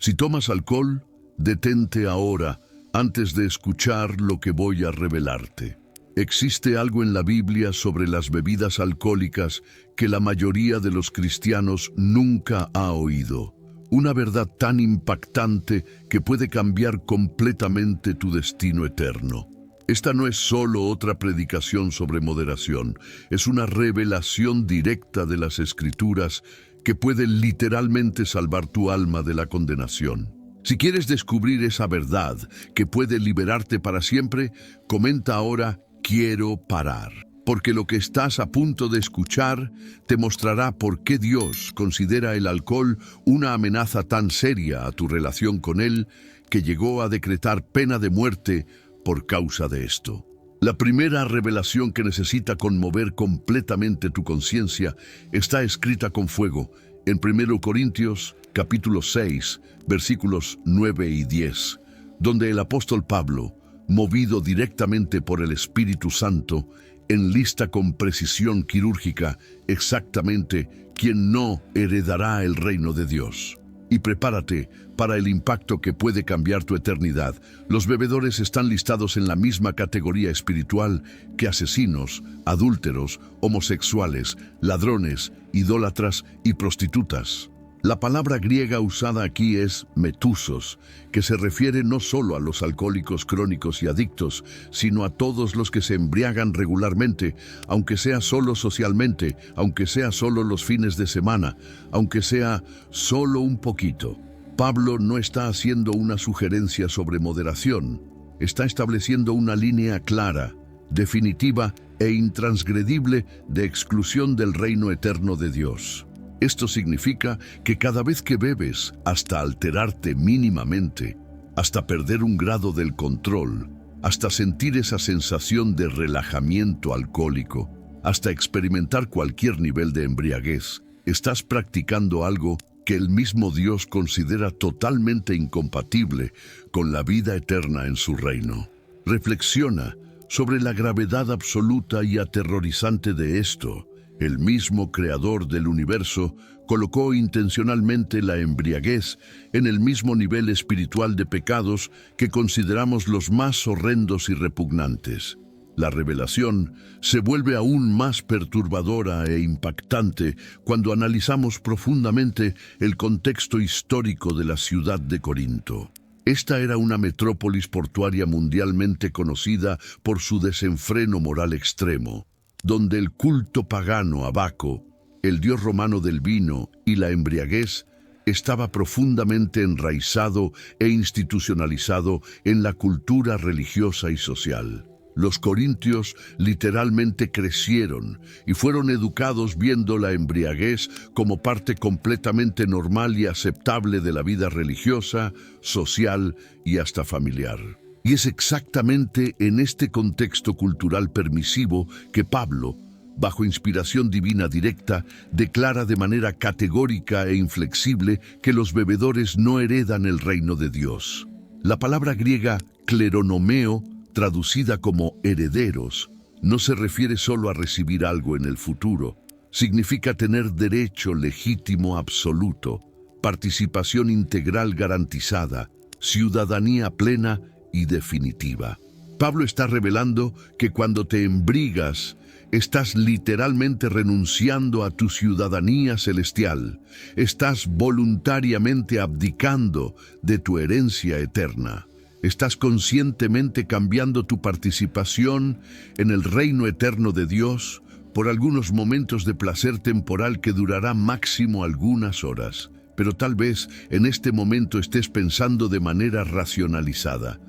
Si tomas alcohol, detente ahora antes de escuchar lo que voy a revelarte. Existe algo en la Biblia sobre las bebidas alcohólicas que la mayoría de los cristianos nunca ha oído. Una verdad tan impactante que puede cambiar completamente tu destino eterno. Esta no es solo otra predicación sobre moderación, es una revelación directa de las Escrituras que puede literalmente salvar tu alma de la condenación. Si quieres descubrir esa verdad que puede liberarte para siempre, comenta ahora: quiero parar. Porque lo que estás a punto de escuchar te mostrará por qué Dios considera el alcohol una amenaza tan seria a tu relación con Él que llegó a decretar pena de muerte por causa de esto. La primera revelación que necesita conmover completamente tu conciencia está escrita con fuego en 1 Corintios capítulo 6, versículos 9 y 10, donde el apóstol Pablo, movido directamente por el Espíritu Santo, enlista con precisión quirúrgica exactamente quién no heredará el reino de Dios. Y prepárate para el impacto que puede cambiar tu eternidad. Los bebedores están listados en la misma categoría espiritual que asesinos, adúlteros, homosexuales, ladrones, idólatras y prostitutas. La palabra griega usada aquí es metusos, que se refiere no solo a los alcohólicos crónicos y adictos, sino a todos los que se embriagan regularmente, aunque sea solo socialmente, aunque sea solo los fines de semana, aunque sea solo un poquito. Pablo no está haciendo una sugerencia sobre moderación, está estableciendo una línea clara, definitiva e intransgredible de exclusión del reino eterno de Dios. Esto significa que cada vez que bebes, hasta alterarte mínimamente, hasta perder un grado del control, hasta sentir esa sensación de relajamiento alcohólico, hasta experimentar cualquier nivel de embriaguez, estás practicando algo que el mismo Dios considera totalmente incompatible con la vida eterna en su reino. Reflexiona sobre la gravedad absoluta y aterrorizante de esto. El mismo creador del universo colocó intencionalmente la embriaguez en el mismo nivel espiritual de pecados que consideramos los más horrendos y repugnantes. La revelación se vuelve aún más perturbadora e impactante cuando analizamos profundamente el contexto histórico de la ciudad de Corinto. Esta era una metrópolis portuaria mundialmente conocida por su desenfreno moral extremo, donde el culto pagano a Baco, el dios romano del vino y la embriaguez, estaba profundamente enraizado e institucionalizado en la cultura religiosa y social. Los corintios literalmente crecieron y fueron educados viendo la embriaguez como parte completamente normal y aceptable de la vida religiosa, social y hasta familiar. Y es exactamente en este contexto cultural permisivo que Pablo, bajo inspiración divina directa, declara de manera categórica e inflexible que los bebedores no heredan el reino de Dios. La palabra griega kleronomeo, traducida como herederos, no se refiere solo a recibir algo en el futuro. Significa tener derecho legítimo absoluto, participación integral garantizada, ciudadanía plena y definitiva. Pablo está revelando que cuando te embriagas, estás literalmente renunciando a tu ciudadanía celestial. Estás voluntariamente abdicando de tu herencia eterna. Estás conscientemente cambiando tu participación en el reino eterno de Dios por algunos momentos de placer temporal que durará máximo algunas horas. Pero tal vez en este momento estés pensando de manera racionalizada: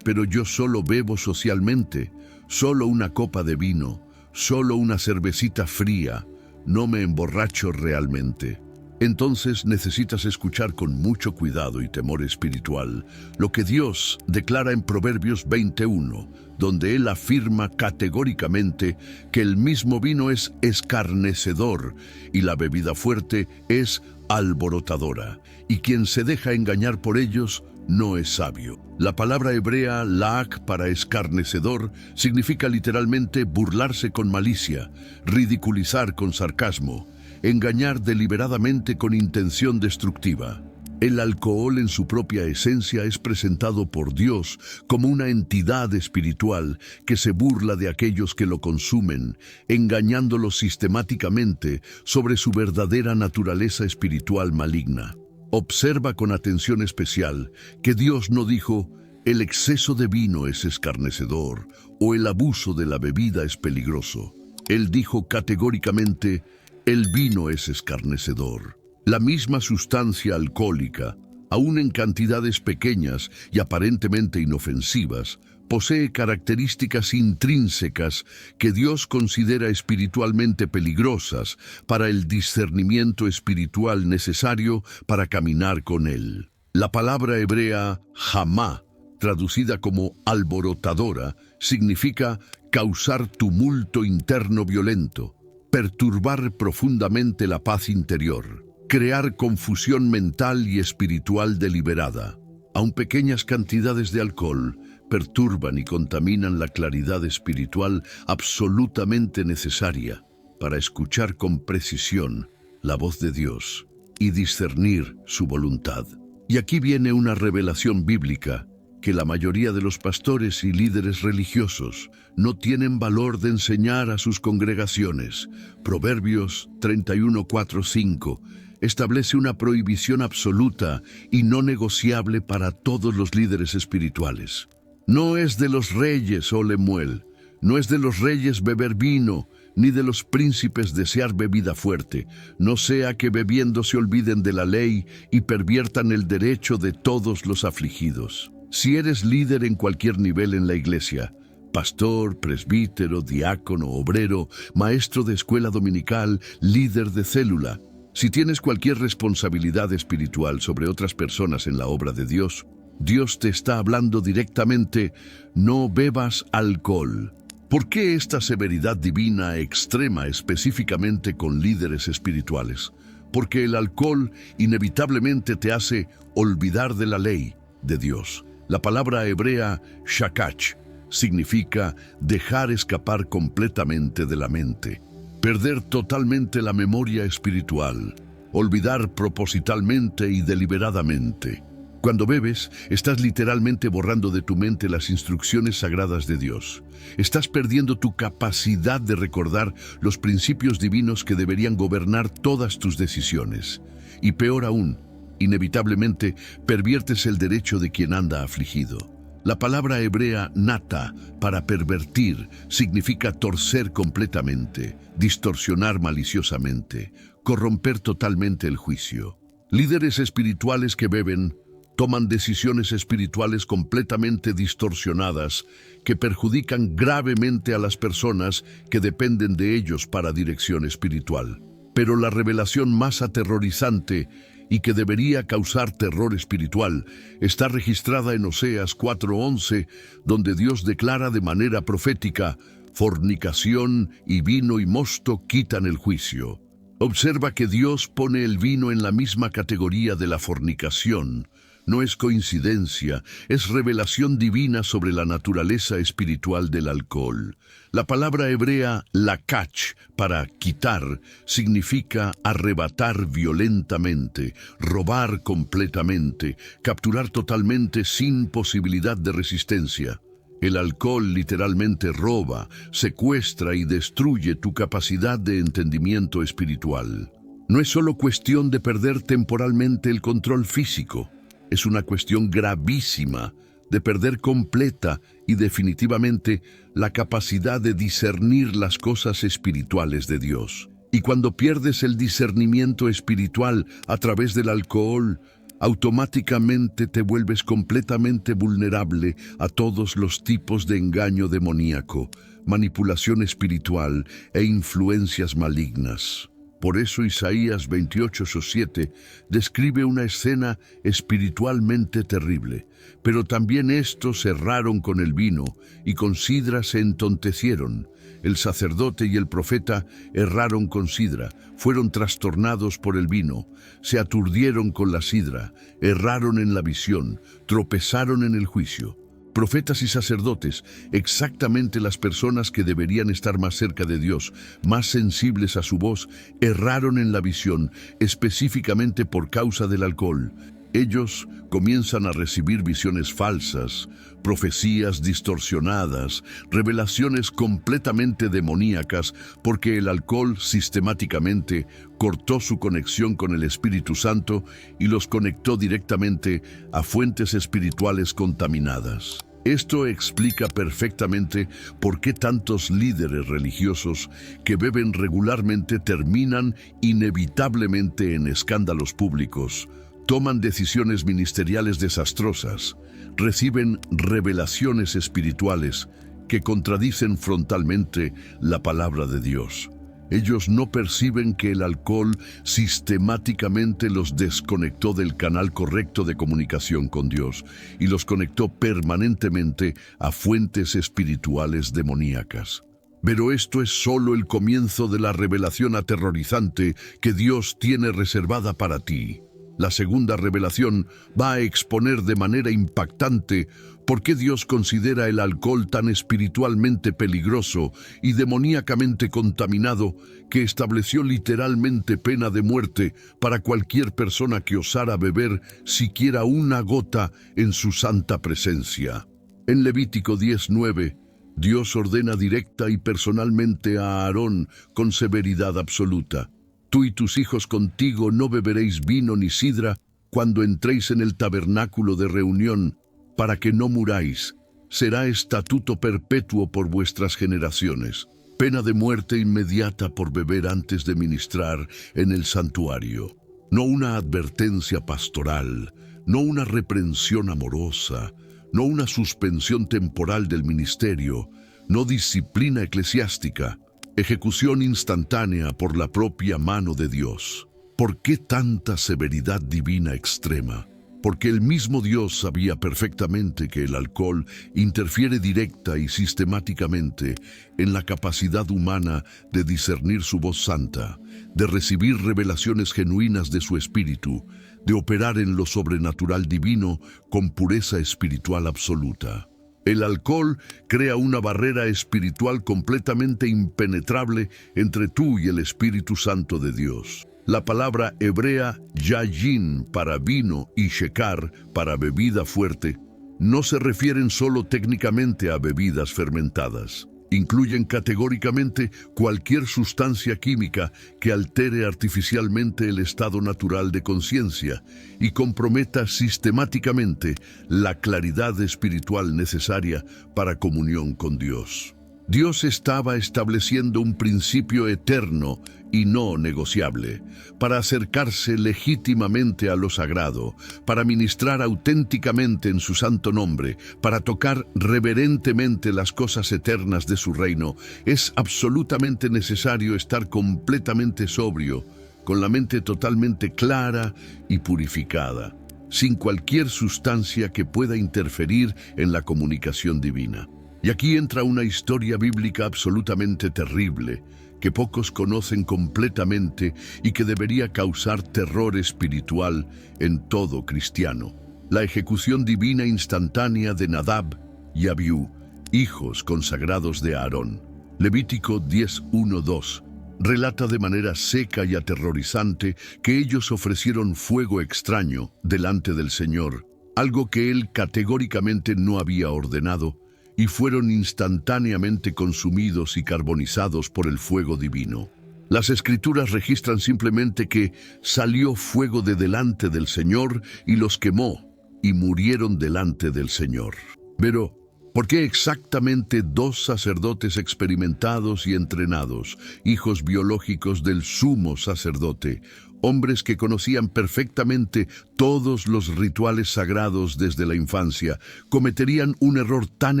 pero yo solo bebo socialmente, solo una copa de vino, solo una cervecita fría, no me emborracho realmente. Entonces necesitas escuchar con mucho cuidado y temor espiritual lo que Dios declara en Proverbios 21, donde Él afirma categóricamente que el mismo vino es escarnecedor y la bebida fuerte es alborotadora, y quien se deja engañar por ellos no es sabio. La palabra hebrea laak para escarnecedor significa literalmente burlarse con malicia, ridiculizar con sarcasmo, engañar deliberadamente con intención destructiva. El alcohol en su propia esencia es presentado por Dios como una entidad espiritual que se burla de aquellos que lo consumen, engañándolos sistemáticamente sobre su verdadera naturaleza espiritual maligna. Observa con atención especial que Dios no dijo: el exceso de vino es escarnecedor o el abuso de la bebida es peligroso. Él dijo categóricamente: el vino es escarnecedor. La misma sustancia alcohólica, aun en cantidades pequeñas y aparentemente inofensivas, posee características intrínsecas que Dios considera espiritualmente peligrosas para el discernimiento espiritual necesario para caminar con Él. La palabra hebrea jamá, traducida como alborotadora, significa causar tumulto interno violento, perturbar profundamente la paz interior, crear confusión mental y espiritual deliberada. Aun pequeñas cantidades de alcohol perturban y contaminan la claridad espiritual absolutamente necesaria para escuchar con precisión la voz de Dios y discernir su voluntad. Y aquí viene una revelación bíblica que la mayoría de los pastores y líderes religiosos no tienen valor de enseñar a sus congregaciones. Proverbios 31:4-5 establece una prohibición absoluta y no negociable para todos los líderes espirituales. No es de los reyes, oh Lemuel, no es de los reyes beber vino, ni de los príncipes desear bebida fuerte, no sea que bebiendo se olviden de la ley y perviertan el derecho de todos los afligidos. Si eres líder en cualquier nivel en la iglesia, pastor, presbítero, diácono, obrero, maestro de escuela dominical, líder de célula, si tienes cualquier responsabilidad espiritual sobre otras personas en la obra de Dios, Dios te está hablando directamente: no bebas alcohol. ¿Por qué esta severidad divina extrema específicamente con líderes espirituales? Porque el alcohol inevitablemente te hace olvidar de la ley de Dios. La palabra hebrea shakach significa dejar escapar completamente de la mente, perder totalmente la memoria espiritual, olvidar propositalmente y deliberadamente. Cuando bebes, estás literalmente borrando de tu mente las instrucciones sagradas de Dios. Estás perdiendo tu capacidad de recordar los principios divinos que deberían gobernar todas tus decisiones. Y peor aún, inevitablemente perviertes el derecho de quien anda afligido. La palabra hebrea nata, para pervertir, significa torcer completamente, distorsionar maliciosamente, corromper totalmente el juicio. Líderes espirituales que beben toman decisiones espirituales completamente distorsionadas que perjudican gravemente a las personas que dependen de ellos para dirección espiritual. Pero la revelación más aterrorizante y que debería causar terror espiritual está registrada en Oseas 4:11, donde Dios declara de manera profética: fornicación y vino y mosto quitan el juicio. Observa que Dios pone el vino en la misma categoría de la fornicación. No es coincidencia, es revelación divina sobre la naturaleza espiritual del alcohol. La palabra hebrea lakach, para quitar, significa arrebatar violentamente, robar completamente, capturar totalmente sin posibilidad de resistencia. El alcohol literalmente roba, secuestra y destruye tu capacidad de entendimiento espiritual. No es solo cuestión de perder temporalmente el control físico. Es una cuestión gravísima de perder completa y definitivamente la capacidad de discernir las cosas espirituales de Dios. Y cuando pierdes el discernimiento espiritual a través del alcohol, automáticamente te vuelves completamente vulnerable a todos los tipos de engaño demoníaco, manipulación espiritual e influencias malignas. Por eso Isaías 28:7 describe una escena espiritualmente terrible. Pero también estos erraron con el vino y con sidra se entontecieron. El sacerdote y el profeta erraron con sidra, fueron trastornados por el vino, se aturdieron con la sidra, erraron en la visión, tropezaron en el juicio. Profetas y sacerdotes, exactamente las personas que deberían estar más cerca de Dios, más sensibles a su voz, erraron en la visión, específicamente por causa del alcohol. Ellos comienzan a recibir visiones falsas, profecías distorsionadas, revelaciones completamente demoníacas, porque el alcohol sistemáticamente cortó su conexión con el Espíritu Santo y los conectó directamente a fuentes espirituales contaminadas. Esto explica perfectamente por qué tantos líderes religiosos que beben regularmente terminan inevitablemente en escándalos públicos, toman decisiones ministeriales desastrosas, reciben revelaciones espirituales que contradicen frontalmente la palabra de Dios. Ellos no perciben que el alcohol sistemáticamente los desconectó del canal correcto de comunicación con Dios y los conectó permanentemente a fuentes espirituales demoníacas. Pero esto es solo el comienzo de la revelación aterrorizante que Dios tiene reservada para ti. La segunda revelación va a exponer de manera impactante por qué Dios considera el alcohol tan espiritualmente peligroso y demoníacamente contaminado que estableció literalmente pena de muerte para cualquier persona que osara beber siquiera una gota en su santa presencia. En Levítico 10:9, Dios ordena directa y personalmente a Aarón con severidad absoluta: tú y tus hijos contigo no beberéis vino ni sidra cuando entréis en el tabernáculo de reunión, para que no muráis. Será estatuto perpetuo por vuestras generaciones. Pena de muerte inmediata por beber antes de ministrar en el santuario. No una advertencia pastoral, no una reprensión amorosa, no una suspensión temporal del ministerio, no disciplina eclesiástica. Ejecución instantánea por la propia mano de Dios. ¿Por qué tanta severidad divina extrema? Porque el mismo Dios sabía perfectamente que el alcohol interfiere directa y sistemáticamente en la capacidad humana de discernir su voz santa, de recibir revelaciones genuinas de su espíritu, de operar en lo sobrenatural divino con pureza espiritual absoluta. El alcohol crea una barrera espiritual completamente impenetrable entre tú y el Espíritu Santo de Dios. La palabra hebrea yayin para vino y shekar para bebida fuerte no se refieren solo técnicamente a bebidas fermentadas. Incluyen categóricamente cualquier sustancia química que altere artificialmente el estado natural de conciencia y comprometa sistemáticamente la claridad espiritual necesaria para comunión con Dios. Dios estaba estableciendo un principio eterno y no negociable, para acercarse legítimamente a lo sagrado, para ministrar auténticamente en su santo nombre, para tocar reverentemente las cosas eternas de su reino. Es absolutamente necesario estar completamente sobrio, con la mente totalmente clara y purificada, sin cualquier sustancia que pueda interferir en la comunicación divina. Y aquí entra una historia bíblica absolutamente terrible, que pocos conocen completamente y que debería causar terror espiritual en todo cristiano. La ejecución divina instantánea de Nadab y Abiú, hijos consagrados de Aarón. Levítico 10:1-2 relata de manera seca y aterrorizante que ellos ofrecieron fuego extraño delante del Señor, algo que Él categóricamente no había ordenado, y fueron instantáneamente consumidos y carbonizados por el fuego divino. Las Escrituras registran simplemente que salió fuego de delante del Señor y los quemó, y murieron delante del Señor. Pero, ¿por qué exactamente 2 sacerdotes experimentados y entrenados, hijos biológicos del sumo sacerdote, hombres que conocían perfectamente todos los rituales sagrados desde la infancia, cometerían un error tan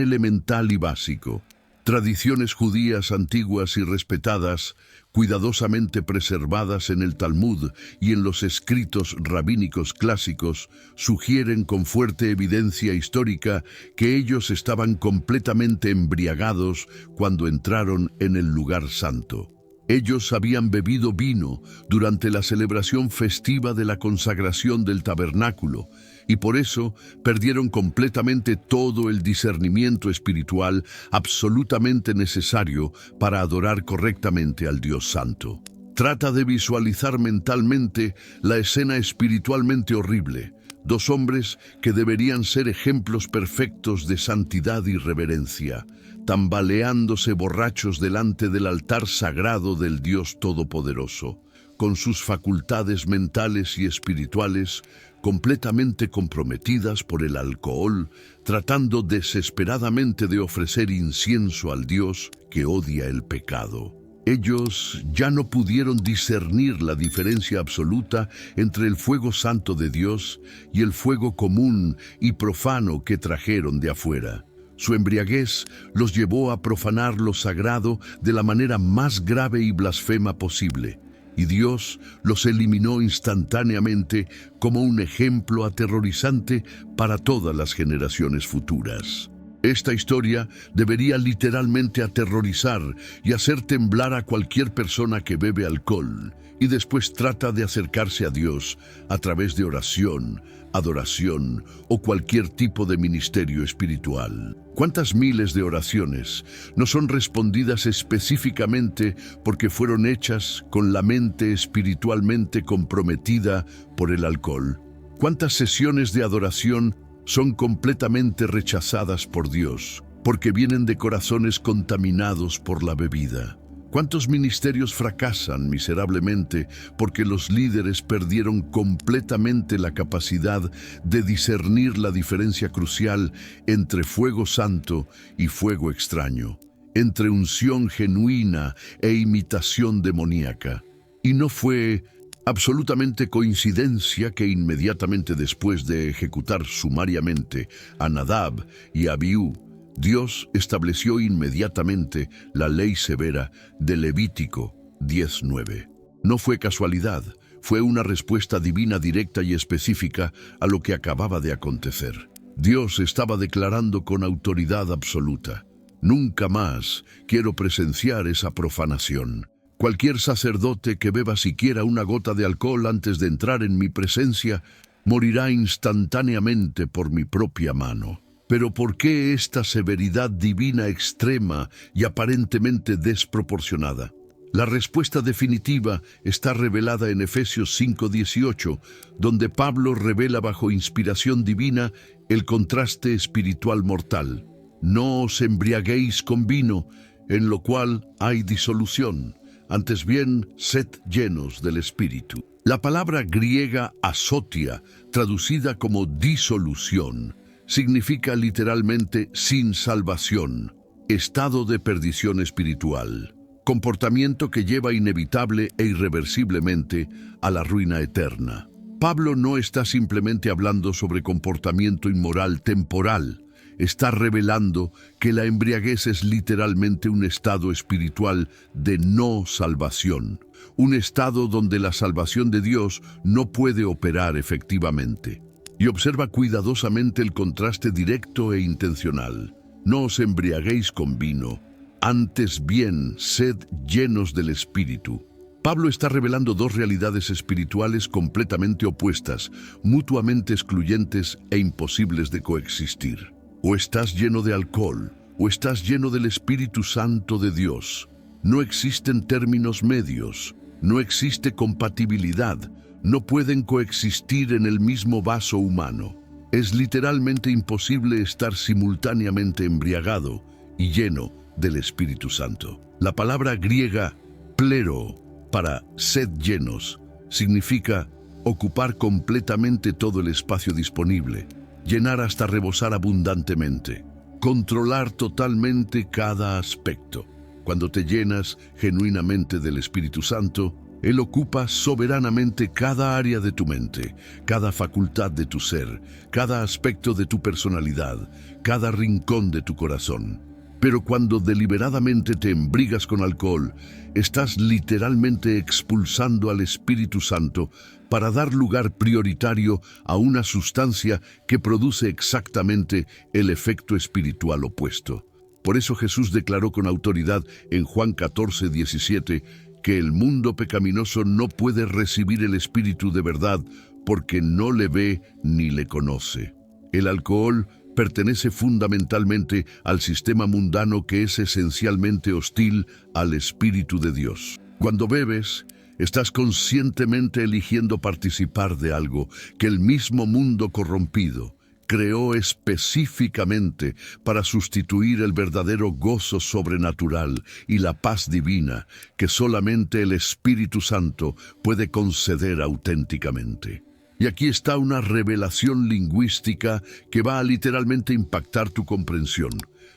elemental y básico? Tradiciones judías antiguas y respetadas, cuidadosamente preservadas en el Talmud y en los escritos rabínicos clásicos, sugieren con fuerte evidencia histórica que ellos estaban completamente embriagados cuando entraron en el lugar santo. Ellos habían bebido vino durante la celebración festiva de la consagración del tabernáculo y por eso perdieron completamente todo el discernimiento espiritual absolutamente necesario para adorar correctamente al Dios Santo. Trata de visualizar mentalmente la escena espiritualmente horrible. dos hombres que deberían ser ejemplos perfectos de santidad y reverencia, tambaleándose borrachos delante del altar sagrado del Dios Todopoderoso, con sus facultades mentales y espirituales completamente comprometidas por el alcohol, tratando desesperadamente de ofrecer incienso al Dios que odia el pecado. Ellos ya no pudieron discernir la diferencia absoluta entre el fuego santo de Dios y el fuego común y profano que trajeron de afuera. Su embriaguez los llevó a profanar lo sagrado de la manera más grave y blasfema posible, y Dios los eliminó instantáneamente como un ejemplo aterrorizante para todas las generaciones futuras. Esta historia debería literalmente aterrorizar y hacer temblar a cualquier persona que bebe alcohol y después trata de acercarse a Dios a través de oración, adoración o cualquier tipo de ministerio espiritual. ¿Cuántas miles de oraciones no son respondidas específicamente porque fueron hechas con la mente espiritualmente comprometida por el alcohol? ¿Cuántas sesiones de adoración son completamente rechazadas por Dios porque vienen de corazones contaminados por la bebida? ¿Cuántos ministerios fracasan miserablemente porque los líderes perdieron completamente la capacidad de discernir la diferencia crucial entre fuego santo y fuego extraño, entre unción genuina e imitación demoníaca? Y no fue absolutamente coincidencia que inmediatamente después de ejecutar sumariamente a Nadab y Abiú, Dios estableció inmediatamente la ley severa de Levítico 10:9. No fue casualidad, fue una respuesta divina directa y específica a lo que acababa de acontecer. Dios estaba declarando con autoridad absoluta: nunca más quiero presenciar esa profanación. Cualquier sacerdote que beba siquiera una gota de alcohol antes de entrar en mi presencia morirá instantáneamente por mi propia mano. Pero ¿por qué esta severidad divina extrema y aparentemente desproporcionada? La respuesta definitiva está revelada en Efesios 5:18, donde Pablo revela bajo inspiración divina el contraste espiritual mortal. No os embriaguéis con vino, en lo cual hay disolución. Antes bien, sed llenos del Espíritu. La palabra griega asotia, traducida como disolución, significa literalmente sin salvación, estado de perdición espiritual, comportamiento que lleva inevitable e irreversiblemente a la ruina eterna. Pablo no está simplemente hablando sobre comportamiento inmoral temporal, está revelando que la embriaguez es literalmente un estado espiritual de no salvación, un estado donde la salvación de Dios no puede operar efectivamente. Y observa cuidadosamente el contraste directo e intencional. No os embriaguéis con vino, antes bien sed llenos del Espíritu. Pablo está revelando dos realidades espirituales completamente opuestas, mutuamente excluyentes e imposibles de coexistir. O estás lleno de alcohol, o estás lleno del Espíritu Santo de Dios. No existen términos medios, no existe compatibilidad, no pueden coexistir en el mismo vaso humano. Es literalmente imposible estar simultáneamente embriagado y lleno del Espíritu Santo. La palabra griega plero para sed llenos significa ocupar completamente todo el espacio disponible, llenar hasta rebosar abundantemente, controlar totalmente cada aspecto. Cuando te llenas genuinamente del Espíritu Santo, Él ocupa soberanamente cada área de tu mente, cada facultad de tu ser, cada aspecto de tu personalidad, cada rincón de tu corazón. Pero cuando deliberadamente te embriagas con alcohol, estás literalmente expulsando al Espíritu Santo para dar lugar prioritario a una sustancia que produce exactamente el efecto espiritual opuesto. Por eso Jesús declaró con autoridad en Juan 14:17 que el mundo pecaminoso no puede recibir el Espíritu de verdad porque no le ve ni le conoce. El alcohol pertenece fundamentalmente al sistema mundano que es esencialmente hostil al Espíritu de Dios. Cuando bebes, Estás conscientemente eligiendo participar de algo que el mismo mundo corrompido creó específicamente para sustituir el verdadero gozo sobrenatural y la paz divina que solamente el Espíritu Santo puede conceder auténticamente. Y aquí está una revelación lingüística que va a literalmente impactar tu comprensión.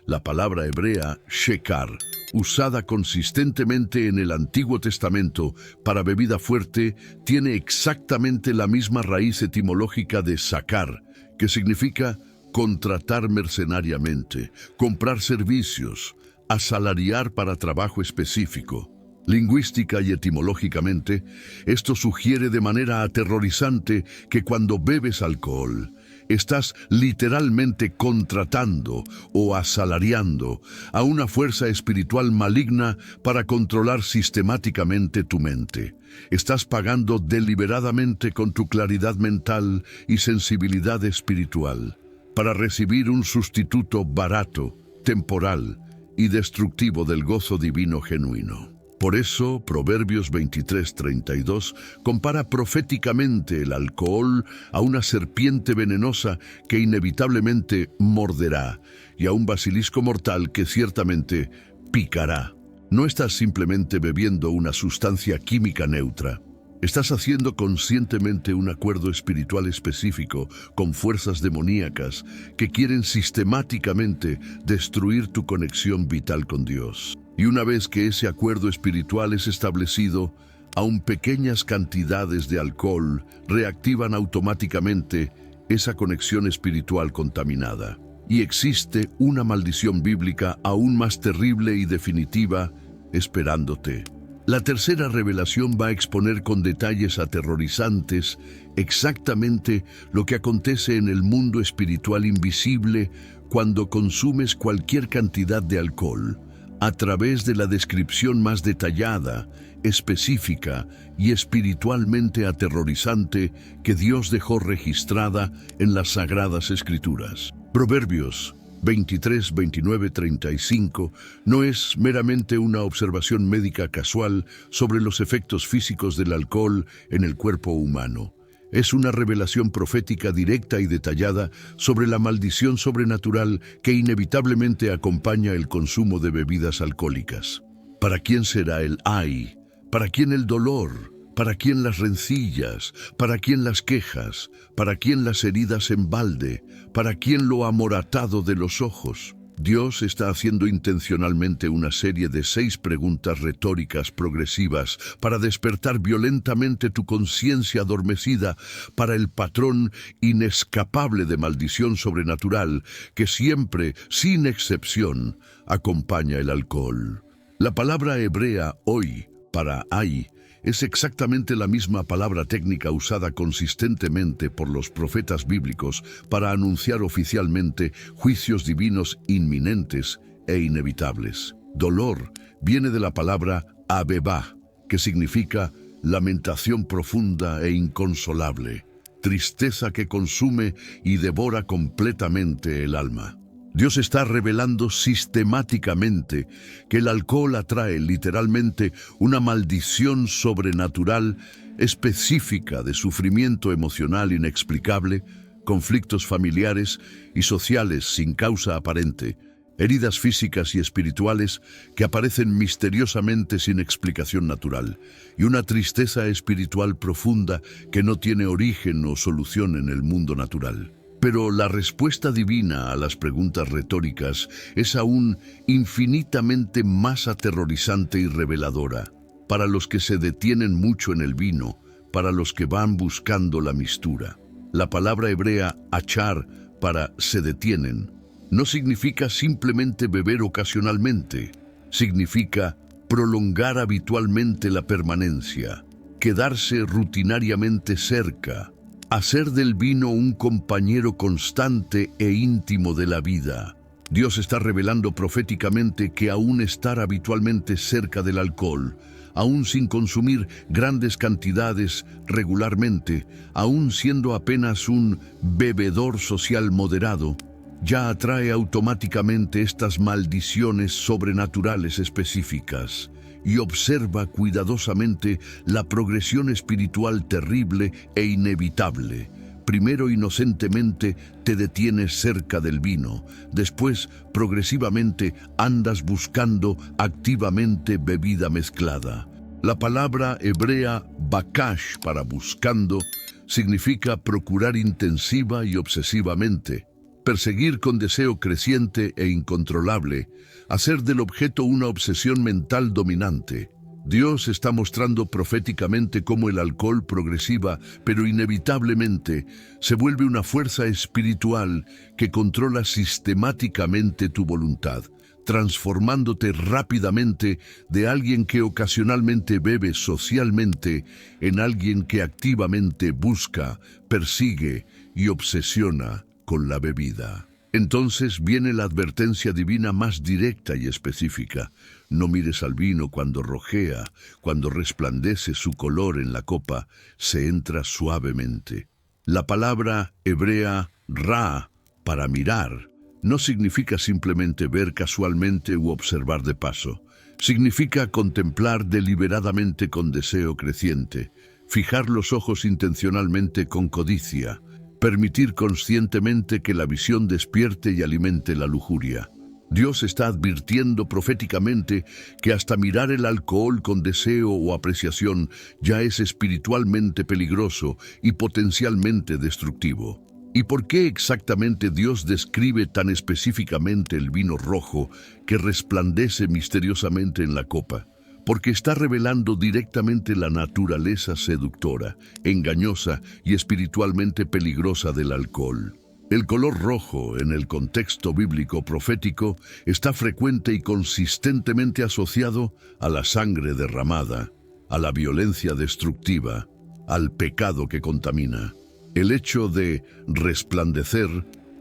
La palabra hebrea shekar, usada consistentemente en el Antiguo Testamento para bebida fuerte, tiene exactamente la misma raíz etimológica de sakar, que significa contratar mercenariamente, comprar servicios, asalariar para trabajo específico. Lingüística y etimológicamente, esto sugiere de manera aterrorizante que cuando bebes alcohol, estás literalmente contratando o asalariando a una fuerza espiritual maligna para controlar sistemáticamente tu mente. Estás pagando deliberadamente con tu claridad mental y sensibilidad espiritual para recibir un sustituto barato, temporal y destructivo del gozo divino genuino. Por eso, Proverbios 23:32 compara proféticamente el alcohol a una serpiente venenosa que inevitablemente morderá y a un basilisco mortal que ciertamente picará. No estás simplemente bebiendo una sustancia química neutra. Estás haciendo conscientemente un acuerdo espiritual específico con fuerzas demoníacas que quieren sistemáticamente destruir tu conexión vital con Dios. Y una vez que ese acuerdo espiritual es establecido, aun pequeñas cantidades de alcohol reactivan automáticamente esa conexión espiritual contaminada. Y existe una maldición bíblica aún más terrible y definitiva esperándote. La tercera revelación va a exponer con detalles aterrorizantes exactamente lo que acontece en el mundo espiritual invisible cuando consumes cualquier cantidad de alcohol, a través de la descripción más detallada, específica y espiritualmente aterrorizante que Dios dejó registrada en las Sagradas Escrituras. Proverbios 23, 29, 35 no es meramente una observación médica casual sobre los efectos físicos del alcohol en el cuerpo humano. Es una revelación profética directa y detallada sobre la maldición sobrenatural que inevitablemente acompaña el consumo de bebidas alcohólicas. ¿Para quién será el ay? ¿Para quién el dolor? ¿Para quién las rencillas? ¿Para quién las quejas? ¿Para quién las heridas en balde? ¿Para quién lo amoratado de los ojos? Dios está haciendo intencionalmente una serie de 6 preguntas retóricas progresivas para despertar violentamente tu conciencia adormecida para el patrón inescapable de maldición sobrenatural que siempre, sin excepción, acompaña el alcohol. La palabra hebrea hoy para ay es exactamente la misma palabra técnica usada consistentemente por los profetas bíblicos para anunciar oficialmente juicios divinos inminentes e inevitables. Dolor viene de la palabra abebá, que significa lamentación profunda e inconsolable, tristeza que consume y devora completamente el alma. Dios está revelando sistemáticamente que el alcohol atrae literalmente una maldición sobrenatural específica de sufrimiento emocional inexplicable, conflictos familiares y sociales sin causa aparente, heridas físicas y espirituales que aparecen misteriosamente sin explicación natural, y una tristeza espiritual profunda que no tiene origen o solución en el mundo natural. Pero la respuesta divina a las preguntas retóricas es aún infinitamente más aterrorizante y reveladora. Para los que se detienen mucho en el vino, para los que van buscando la mistura. La palabra hebrea achar para se detienen no significa simplemente beber ocasionalmente, significa prolongar habitualmente la permanencia, quedarse rutinariamente cerca, hacer del vino un compañero constante e íntimo de la vida. Dios está revelando proféticamente que aún estar habitualmente cerca del alcohol, aún sin consumir grandes cantidades regularmente, aún siendo apenas un bebedor social moderado, ya atrae automáticamente estas maldiciones sobrenaturales específicas, y observa cuidadosamente la progresión espiritual terrible e inevitable. Primero inocentemente te detienes cerca del vino, después progresivamente andas buscando activamente bebida mezclada. La palabra hebrea bakash para buscando significa procurar intensiva y obsesivamente, perseguir con deseo creciente e incontrolable, hacer del objeto una obsesión mental dominante. Dios está mostrando proféticamente cómo el alcohol progresiva, pero inevitablemente, se vuelve una fuerza espiritual que controla sistemáticamente tu voluntad, transformándote rápidamente de alguien que ocasionalmente bebe socialmente en alguien que activamente busca, persigue y obsesiona con la bebida. Entonces viene la advertencia divina más directa y específica. No mires al vino cuando rojea, cuando resplandece su color en la copa, se entra suavemente. La palabra hebrea ra, para mirar, no significa simplemente ver casualmente u observar de paso. Significa contemplar deliberadamente con deseo creciente, fijar los ojos intencionalmente con codicia, permitir conscientemente que la visión despierte y alimente la lujuria. Dios está advirtiendo proféticamente que hasta mirar el alcohol con deseo o apreciación ya es espiritualmente peligroso y potencialmente destructivo. ¿Y por qué exactamente Dios describe tan específicamente el vino rojo que resplandece misteriosamente en la copa? Porque está revelando directamente la naturaleza seductora, engañosa y espiritualmente peligrosa del alcohol. El color rojo, en el contexto bíblico profético, está frecuente y consistentemente asociado a la sangre derramada, a la violencia destructiva, al pecado que contamina. El hecho de resplandecer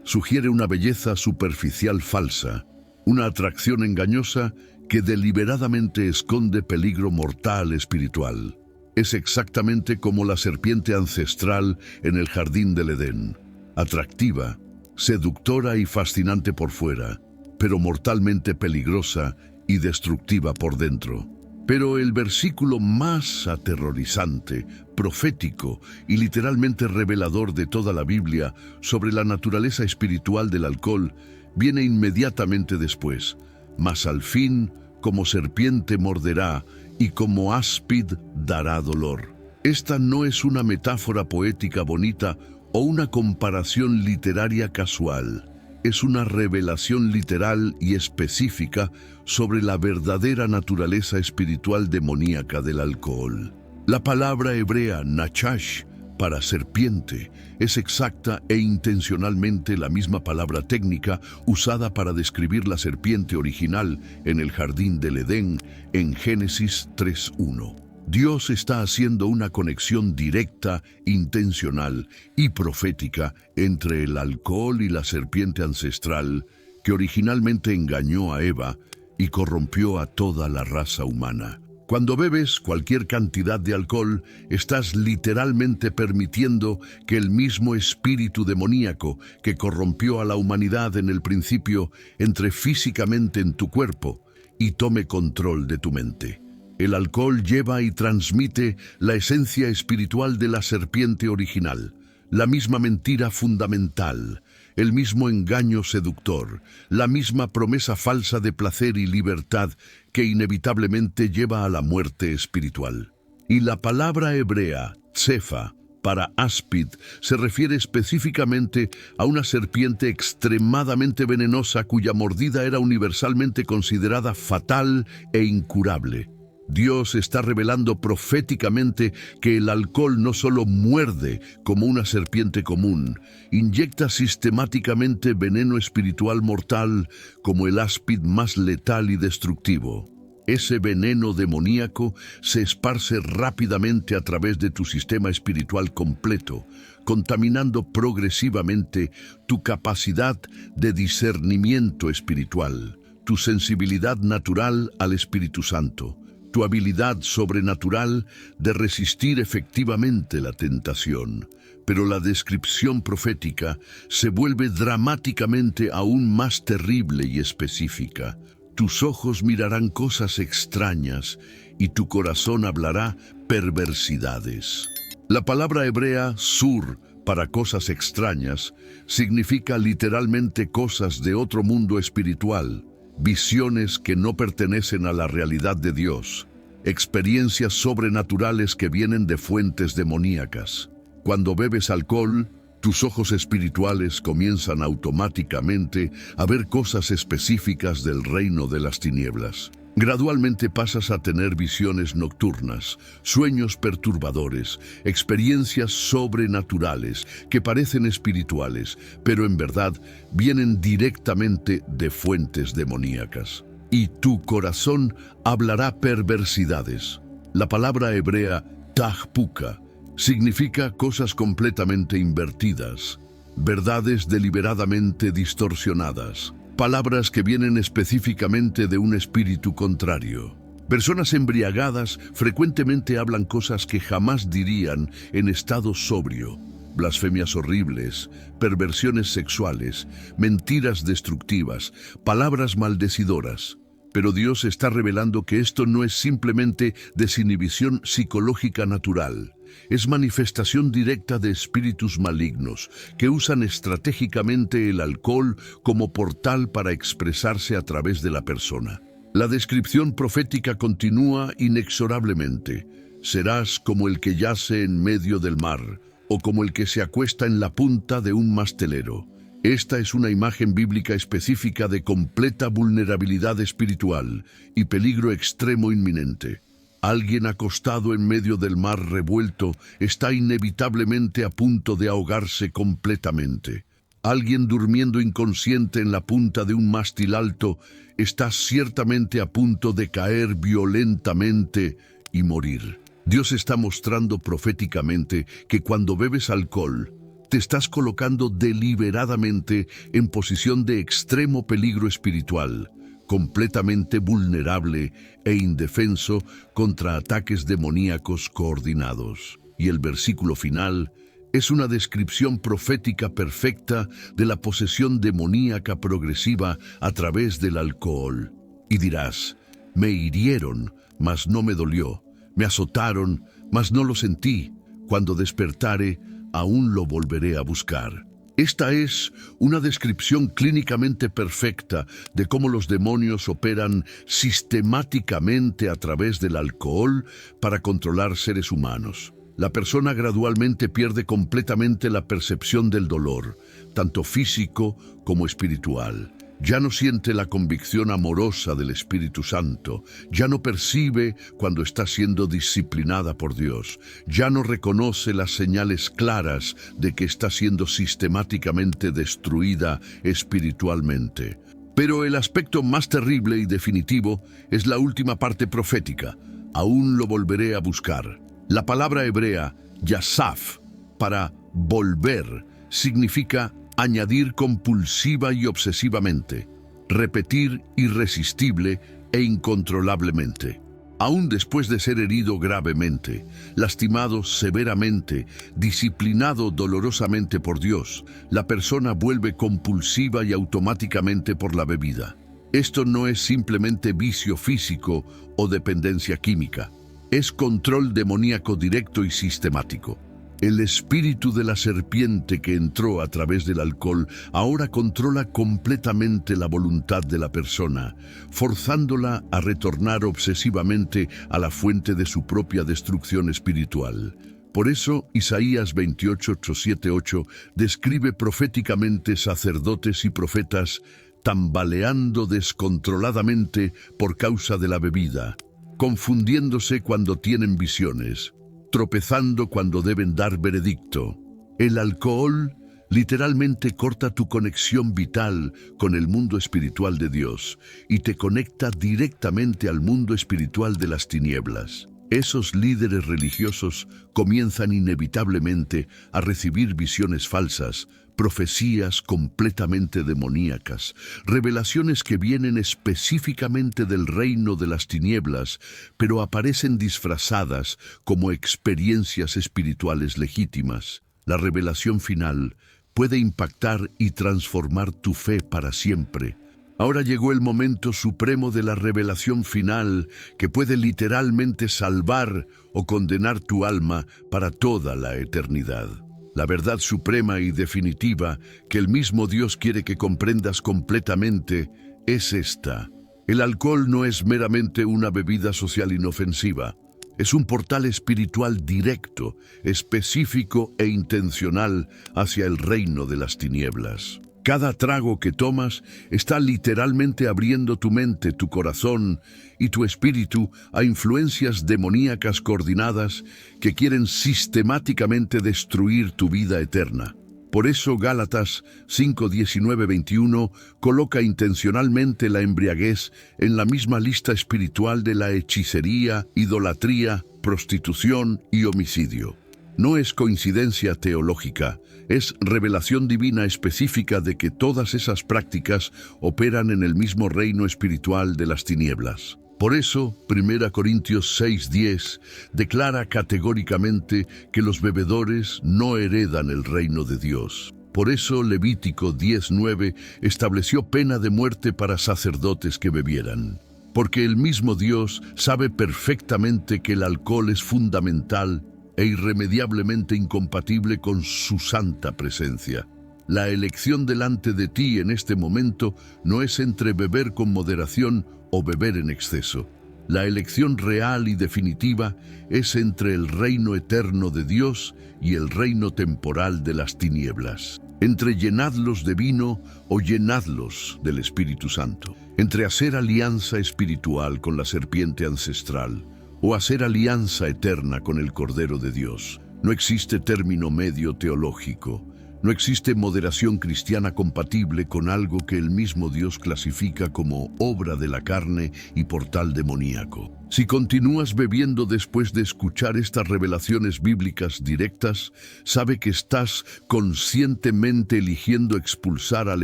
sugiere una belleza superficial falsa, una atracción engañosa que deliberadamente esconde peligro mortal espiritual. Es exactamente como la serpiente ancestral en el jardín del Edén, atractiva, seductora y fascinante por fuera, pero mortalmente peligrosa y destructiva por dentro. Pero el versículo más aterrorizante, profético y literalmente revelador de toda la Biblia sobre la naturaleza espiritual del alcohol viene inmediatamente después. Mas al fin, como serpiente morderá y como áspid dará dolor. Esta no es una metáfora poética bonita o una comparación literaria casual. Es una revelación literal y específica sobre la verdadera naturaleza espiritual demoníaca del alcohol. La palabra hebrea nachash para serpiente es exacta e intencionalmente la misma palabra técnica usada para describir la serpiente original en el jardín del Edén en Génesis 3:1. Dios está haciendo una conexión directa, intencional y profética entre el alcohol y la serpiente ancestral que originalmente engañó a Eva y corrompió a toda la raza humana. Cuando bebes cualquier cantidad de alcohol, estás literalmente permitiendo que el mismo espíritu demoníaco que corrompió a la humanidad en el principio entre físicamente en tu cuerpo y tome control de tu mente. El alcohol lleva y transmite la esencia espiritual de la serpiente original, la misma mentira fundamental, el mismo engaño seductor, la misma promesa falsa de placer y libertad que inevitablemente lleva a la muerte espiritual. Y la palabra hebrea, tsefa, para áspid, se refiere específicamente a una serpiente extremadamente venenosa cuya mordida era universalmente considerada fatal e incurable. Dios está revelando proféticamente que el alcohol no solo muerde como una serpiente común, inyecta sistemáticamente veneno espiritual mortal como el áspid más letal y destructivo. Ese veneno demoníaco se esparce rápidamente a través de tu sistema espiritual completo, contaminando progresivamente tu capacidad de discernimiento espiritual, tu sensibilidad natural al Espíritu Santo, tu habilidad sobrenatural de resistir efectivamente la tentación. Pero la descripción profética se vuelve dramáticamente aún más terrible y específica. Tus ojos mirarán cosas extrañas y tu corazón hablará perversidades. La palabra hebrea sur para cosas extrañas significa literalmente cosas de otro mundo espiritual, visiones que no pertenecen a la realidad de Dios, experiencias sobrenaturales que vienen de fuentes demoníacas. Cuando bebes alcohol, tus ojos espirituales comienzan automáticamente a ver cosas específicas del reino de las tinieblas. Gradualmente pasas a tener visiones nocturnas, sueños perturbadores, experiencias sobrenaturales que parecen espirituales, pero en verdad vienen directamente de fuentes demoníacas. Y tu corazón hablará perversidades. La palabra hebrea tahpuka significa cosas completamente invertidas, verdades deliberadamente distorsionadas, palabras que vienen específicamente de un espíritu contrario. Personas embriagadas frecuentemente hablan cosas que jamás dirían en estado sobrio, blasfemias horribles, perversiones sexuales, mentiras destructivas, palabras maldecidoras. Pero Dios está revelando que esto no es simplemente desinhibición psicológica natural. Es manifestación directa de espíritus malignos que usan estratégicamente el alcohol como portal para expresarse a través de la persona. La descripción profética continúa inexorablemente. Serás como el que yace en medio del mar, o como el que se acuesta en la punta de un mastelero. Esta es una imagen bíblica específica de completa vulnerabilidad espiritual y peligro extremo inminente. Alguien acostado en medio del mar revuelto está inevitablemente a punto de ahogarse completamente. Alguien durmiendo inconsciente en la punta de un mástil alto está ciertamente a punto de caer violentamente y morir. Dios está mostrando proféticamente que cuando bebes alcohol, te estás colocando deliberadamente en posición de extremo peligro espiritual, completamente vulnerable e indefenso contra ataques demoníacos coordinados. Y el versículo final es una descripción profética perfecta de la posesión demoníaca progresiva a través del alcohol. Y dirás, me hirieron, mas no me dolió, me azotaron, mas no lo sentí. Cuando despertare, aún lo volveré a buscar. Esta es una descripción clínicamente perfecta de cómo los demonios operan sistemáticamente a través del alcohol para controlar seres humanos. La persona gradualmente pierde completamente la percepción del dolor, tanto físico como espiritual. Ya no siente la convicción amorosa del Espíritu Santo, ya no percibe cuando está siendo disciplinada por Dios, ya no reconoce las señales claras de que está siendo sistemáticamente destruida espiritualmente. Pero el aspecto más terrible y definitivo es la última parte profética. Aún lo volveré a buscar. La palabra hebrea, yasaf, para volver, significa añadir compulsiva y obsesivamente, repetir irresistible e incontrolablemente. Aún después de ser herido gravemente, lastimado severamente, disciplinado dolorosamente por Dios, la persona vuelve compulsiva y automáticamente por la bebida. Esto no es simplemente vicio físico o dependencia química, es control demoníaco directo y sistemático. El espíritu de la serpiente que entró a través del alcohol ahora controla completamente la voluntad de la persona, forzándola a retornar obsesivamente a la fuente de su propia destrucción espiritual. Por eso, Isaías 28:7-8 describe proféticamente sacerdotes y profetas tambaleando descontroladamente por causa de la bebida, confundiéndose cuando tienen visiones, tropezando cuando deben dar veredicto. El alcohol literalmente corta tu conexión vital con el mundo espiritual de Dios y te conecta directamente al mundo espiritual de las tinieblas. Esos líderes religiosos comienzan inevitablemente a recibir visiones falsas, profecías completamente demoníacas, revelaciones que vienen específicamente del reino de las tinieblas, pero aparecen disfrazadas como experiencias espirituales legítimas. La revelación final puede impactar y transformar tu fe para siempre, Ahora llegó el momento supremo de la revelación final que puede literalmente salvar o condenar tu alma para toda la eternidad. La verdad suprema y definitiva que el mismo Dios quiere que comprendas completamente es esta. El alcohol no es meramente una bebida social inofensiva. Es un portal espiritual directo, específico e intencional hacia el reino de las tinieblas. Cada trago que tomas está literalmente abriendo tu mente, tu corazón y tu espíritu a influencias demoníacas coordinadas que quieren sistemáticamente destruir tu vida eterna. Por eso Gálatas 5:19-21 coloca intencionalmente la embriaguez en la misma lista espiritual de la hechicería, idolatría, prostitución y homicidio. No es coincidencia teológica, es revelación divina específica de que todas esas prácticas operan en el mismo reino espiritual de las tinieblas. Por eso, 1 Corintios 6:10 declara categóricamente que los bebedores no heredan el reino de Dios. Por eso, Levítico 10:9 estableció pena de muerte para sacerdotes que bebieran. Porque el mismo Dios sabe perfectamente que el alcohol es fundamental e irremediablemente incompatible con su santa presencia. La elección delante de ti en este momento no es entre beber con moderación o beber en exceso. La elección real y definitiva es entre el reino eterno de Dios y el reino temporal de las tinieblas. Entre llenadlos de vino o llenadlos del Espíritu Santo. Entre hacer alianza espiritual con la serpiente ancestral o hacer alianza eterna con el Cordero de Dios. No existe término medio teológico. No existe moderación cristiana compatible con algo que el mismo Dios clasifica como obra de la carne y portal demoníaco. Si continúas bebiendo después de escuchar estas revelaciones bíblicas directas, sabe que estás conscientemente eligiendo expulsar al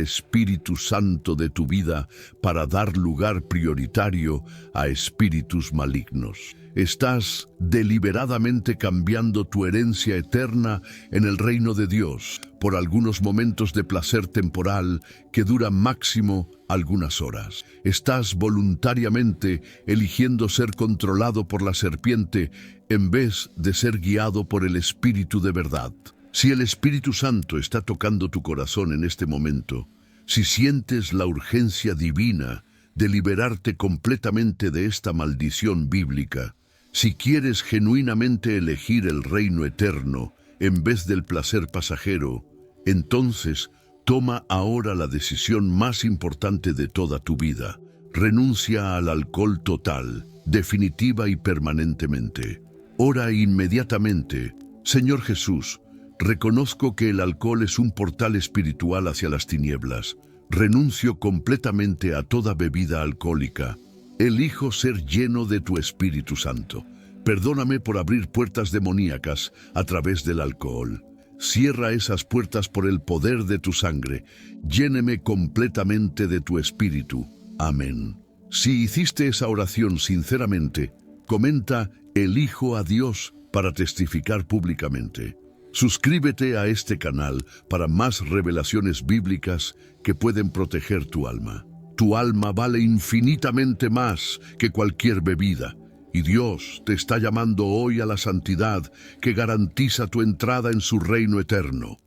Espíritu Santo de tu vida para dar lugar prioritario a espíritus malignos. Estás deliberadamente cambiando tu herencia eterna en el reino de Dios por algunos momentos de placer temporal que dura máximo algunas horas. Estás voluntariamente eligiendo ser controlado por la serpiente en vez de ser guiado por el Espíritu de verdad. Si el Espíritu Santo está tocando tu corazón en este momento, si sientes la urgencia divina de liberarte completamente de esta maldición bíblica, si quieres genuinamente elegir el reino eterno en vez del placer pasajero, entonces toma ahora la decisión más importante de toda tu vida. Renuncia al alcohol total, definitiva y permanentemente. Ora inmediatamente: Señor Jesús, reconozco que el alcohol es un portal espiritual hacia las tinieblas. Renuncio completamente a toda bebida alcohólica. Elijo ser lleno de tu Espíritu Santo. Perdóname por abrir puertas demoníacas a través del alcohol. Cierra esas puertas por el poder de tu sangre. Lléneme completamente de tu Espíritu. Amén. Si hiciste esa oración sinceramente, comenta "Elijo a Dios" para testificar públicamente. Suscríbete a este canal para más revelaciones bíblicas que pueden proteger tu alma. Tu alma vale infinitamente más que cualquier bebida, y Dios te está llamando hoy a la santidad que garantiza tu entrada en su reino eterno.